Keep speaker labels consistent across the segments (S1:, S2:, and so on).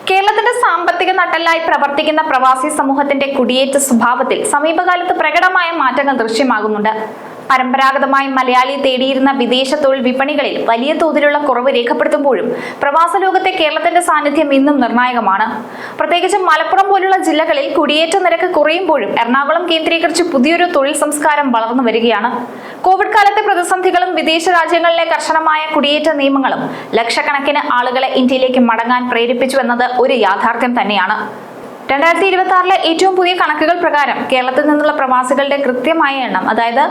S1: കേരളത്തിന്റെ സാമ്പത്തിക നട്ടെല്ലായി പ്രവർത്തിക്കുന്ന പ്രവാസി സമൂഹത്തിന്റെ കുടിയേറ്റ സ്വഭാവത്തിൽ സമീപകാലത്ത് പ്രകടമായ മാറ്റങ്ങൾ ദൃശ്യമാകുന്നുണ്ട്. പരമ്പരാഗതമായി മലയാളി തേടിയിരുന്ന വിദേശ തൊഴിൽ വിപണികളിൽ വലിയ തോതിലുള്ള കുറവ് രേഖപ്പെടുത്തുമ്പോഴും പ്രവാസ ലോകത്തെ കേരളത്തിന്റെ സാന്നിധ്യം ഇന്നും നിർണായകമാണ്. പ്രത്യേകിച്ച് മലപ്പുറം പോലുള്ള ജില്ലകളിൽ കുടിയേറ്റ നിരക്ക് കുറയുമ്പോഴും എറണാകുളം കേന്ദ്രീകരിച്ച് പുതിയൊരു തൊഴിൽ സംസ്കാരം വളർന്നു വരികയാണ്. കോവിഡ് കാലത്തെ പ്രതിസന്ധികളും വിദേശ രാജ്യങ്ങളിലെ കർശനമായ കുടിയേറ്റ നിയമങ്ങളും ലക്ഷക്കണക്കിന് ആളുകളെ ഇന്ത്യയിലേക്ക് മടങ്ങാൻ പ്രേരിപ്പിച്ചു എന്നത് ഒരു യാഥാർത്ഥ്യം തന്നെയാണ്. 2026 ഏറ്റവും പുതിയ കണക്കുകൾ പ്രകാരം കേരളത്തിൽ നിന്നുള്ള പ്രവാസികളുടെ കൃത്യമായ എണ്ണം, അതായത്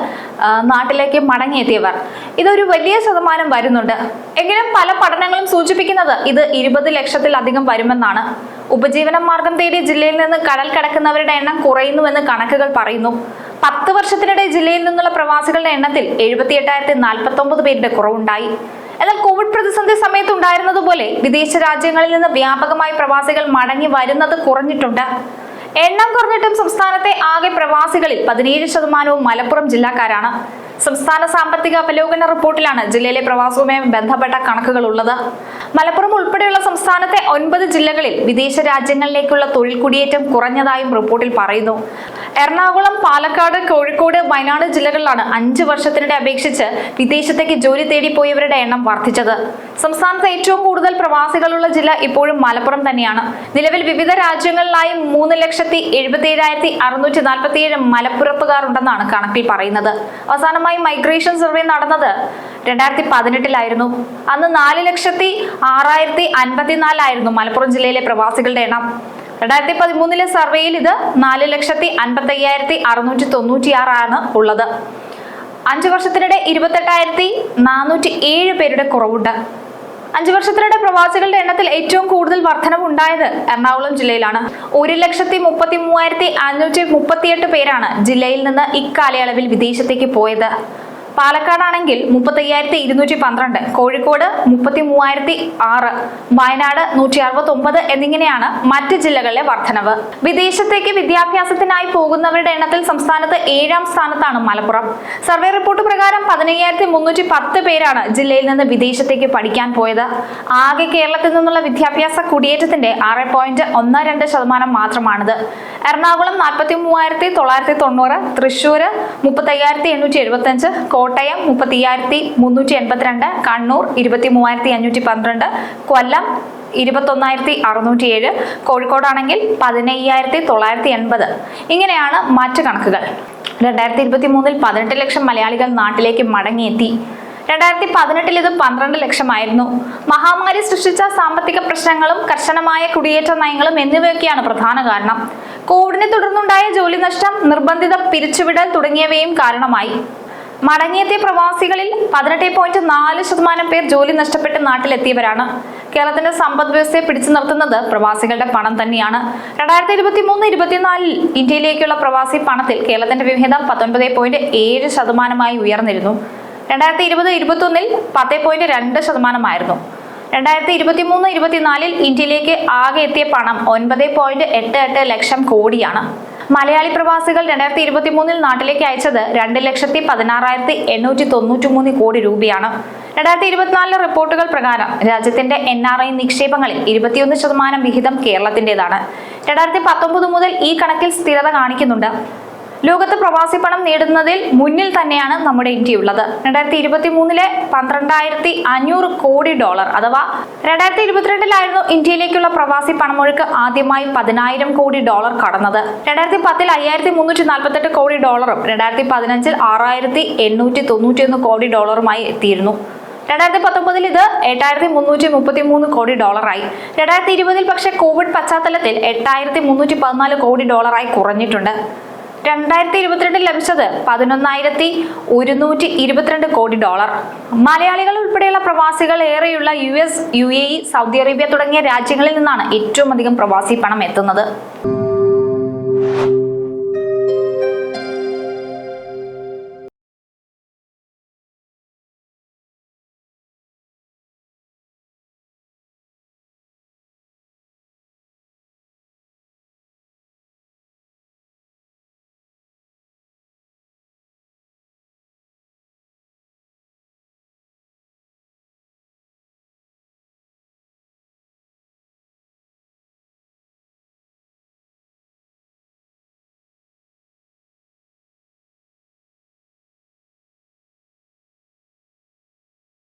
S1: നാട്ടിലേക്ക് മടങ്ങിയെത്തിയവർ, ഇതൊരു വലിയ ശതമാനം വരുന്നുണ്ട്. എങ്കിലും പല പഠനങ്ങളും സൂചിപ്പിക്കുന്നത് ഇത് 20 ലക്ഷത്തിലധികം വരുമെന്നാണ്. ഉപജീവന മാർഗം തേടി ജില്ലയിൽ നിന്ന് കടൽ കടക്കുന്നവരുടെ എണ്ണം കുറയുന്നുവെന്ന് കണക്കുകൾ പറയുന്നു. 10 വർഷത്തിനിടെ ജില്ലയിൽ നിന്നുള്ള പ്രവാസികളുടെ എണ്ണത്തിൽ 78,049 പേരുടെ കുറവുണ്ടായി. എന്നാൽ കോവിഡ് പ്രതിസന്ധി സമയത്ത് ഉണ്ടായിരുന്നതുപോലെ വിദേശ രാജ്യങ്ങളിൽ നിന്ന് വ്യാപകമായി പ്രവാസികൾ മടങ്ങി വരുന്നത് കുറഞ്ഞിട്ടുണ്ട്. എണ്ണം കുറഞ്ഞിട്ടും സംസ്ഥാനത്തെ ആകെ പ്രവാസികളിൽ 17% മലപ്പുറം ജില്ലക്കാരാണ്. സംസ്ഥാന സാമ്പത്തിക അവലോകന റിപ്പോർട്ടിലാണ് ജില്ലയിലെ പ്രവാസവുമായി ബന്ധപ്പെട്ട കണക്കുകൾ ഉള്ളത്. മലപ്പുറം ഉൾപ്പെടെയുള്ള സംസ്ഥാനത്തെ 9 ജില്ലകളിൽ വിദേശ രാജ്യങ്ങളിലേക്കുള്ള തൊഴിൽ കുടിയേറ്റം കുറഞ്ഞതായും റിപ്പോർട്ടിൽ പറയുന്നു. എറണാകുളം, പാലക്കാട്, കോഴിക്കോട്, വയനാട് ജില്ലകളിലാണ് 5 വർഷത്തിനിടെ അപേക്ഷിച്ച് വിദേശത്തേക്ക് ജോലി തേടിപ്പോയവരുടെ എണ്ണം വർദ്ധിച്ചത്. സംസ്ഥാനത്ത് ഏറ്റവും കൂടുതൽ പ്രവാസികളുള്ള ജില്ല ഇപ്പോഴും മലപ്പുറം തന്നെയാണ്. നിലവിൽ വിവിധ രാജ്യങ്ങളിലായി 3,77,647 മലപ്പുറത്തുകാർ ഉണ്ടെന്നാണ് കണക്കിൽ പറയുന്നത്. അവസാനമായി മൈഗ്രേഷൻ സർവേ നടന്നത് 2018 അന്ന് 4,06,054 മലപ്പുറം ജില്ലയിലെ പ്രവാസികളുടെ എണ്ണം. 2013 സർവേയിൽ ഇത് 4,55,696 ഉള്ളത്. 5 വർഷത്തിനിടെ 28,407 പേരുടെ കുറവുണ്ട്. 5 വർഷത്തിനിടെ പ്രവാസികളുടെ എണ്ണത്തിൽ ഏറ്റവും കൂടുതൽ വർധനവ് ഉണ്ടായത് എറണാകുളം ജില്ലയിലാണ്. 1,33,538 പേരാണ് ജില്ലയിൽ നിന്ന് ഇക്കാലയളവിൽ വിദേശത്തേക്ക് പോയത്. പാലക്കാടാണെങ്കിൽ 35,212, കോഴിക്കോട് 33,006, വയനാട് 169 എന്നിങ്ങനെയാണ് മറ്റ് ജില്ലകളിലെ വർധനവ്. വിദേശത്തേക്ക് വിദ്യാഭ്യാസത്തിനായി പോകുന്നവരുടെ എണ്ണത്തിൽ സംസ്ഥാനത്ത് 7ാം സ്ഥാനത്താണ് മലപ്പുറം. സർവേ റിപ്പോർട്ട് പ്രകാരം 15,310 പേരാണ് ജില്ലയിൽ നിന്ന് വിദേശത്തേക്ക് പഠിക്കാൻ പോയത്. ആകെ കേരളത്തിൽ നിന്നുള്ള വിദ്യാഭ്യാസ കുടിയേറ്റത്തിന്റെ 6.12% മാത്രമാണിത്. എറണാകുളം 43,990, തൃശൂർ 35,875, കോട്ടയം 30,382, കണ്ണൂർ 23,512, കൊല്ലം 21,607, കോഴിക്കോടാണെങ്കിൽ 15,980. ഇങ്ങനെയാണ് മറ്റു കണക്കുകൾ. 2023 18 ലക്ഷം മലയാളികൾ നാട്ടിലേക്ക് മടങ്ങിയെത്തി. 2018 ഇത് 12 ലക്ഷമായിരുന്നു. മഹാമാരി സൃഷ്ടിച്ച സാമ്പത്തിക പ്രശ്നങ്ങളും കർശനമായ കുടിയേറ്റ നയങ്ങളും എന്നിവയൊക്കെയാണ് പ്രധാന കാരണം. കോവിഡിനെ തുടർന്നുണ്ടായ ജോലി നഷ്ടം, നിർബന്ധിത പിരിച്ചുവിടൽ തുടങ്ങിയവയും കാരണമായി. മടങ്ങിയെത്തിയ പ്രവാസികളിൽ 18.4% പേർ ജോലി നഷ്ടപ്പെട്ട് നാട്ടിലെത്തിയവരാണ്. കേരളത്തിന്റെ സമ്പദ് വ്യവസ്ഥയെ പിടിച്ചു നിർത്തുന്നത് പ്രവാസികളുടെ പണം തന്നെയാണ്. 2023-24 ഇന്ത്യയിലേക്കുള്ള പ്രവാസി പണത്തിൽ കേരളത്തിന്റെ വിഹിതം 19.7% ഉയർന്നിരുന്നു. 2020-21 10.2%. 2023-24 ഇന്ത്യയിലേക്ക് ആകെ എത്തിയ പണം 9.88 ലക്ഷം കോടിയാണ്. മലയാളി പ്രവാസികൾ 2023 നാട്ടിലേക്ക് അയച്ചത് 2,16,893 കോടി രൂപയാണ്. 2024 റിപ്പോർട്ടുകൾ പ്രകാരം രാജ്യത്തിന്റെ NRI നിക്ഷേപങ്ങളിൽ 21% വിഹിതം കേരളത്തിന്റേതാണ്. 2019 മുതൽ ഈ കണക്കിൽ സ്ഥിരത കാണിക്കുന്നുണ്ട്. ലോകത്ത് പ്രവാസി പണം നേടുന്നതിൽ മുന്നിൽ തന്നെയാണ് നമ്മുടെ ഇന്ത്യയുള്ളത്. 2023 $12,500 കോടി, അഥവാ 2022 ഇന്ത്യയിലേക്കുള്ള പ്രവാസി പണമൊഴുക്ക് ആദ്യമായി $10,000 കോടി കടന്നത്. 2010 $5,348 കോടി, 2015 $6,891 കോടി എത്തിയിരുന്നു. 2019 ഇത് $8,333 കോടി ആയി. 2020 പക്ഷേ കോവിഡ് പശ്ചാത്തലത്തിൽ $8,314 കോടി കുറഞ്ഞിട്ടുണ്ട്. 2022 ലഭിച്ചത് $11,122 കോടി. മലയാളികൾ ഉൾപ്പെടെയുള്ള പ്രവാസികൾ ഏറെയുള്ള US, UAE, സൗദി അറേബ്യ തുടങ്ങിയ രാജ്യങ്ങളിൽ നിന്നാണ് ഏറ്റവും അധികം പ്രവാസി പണം എത്തുന്നത്.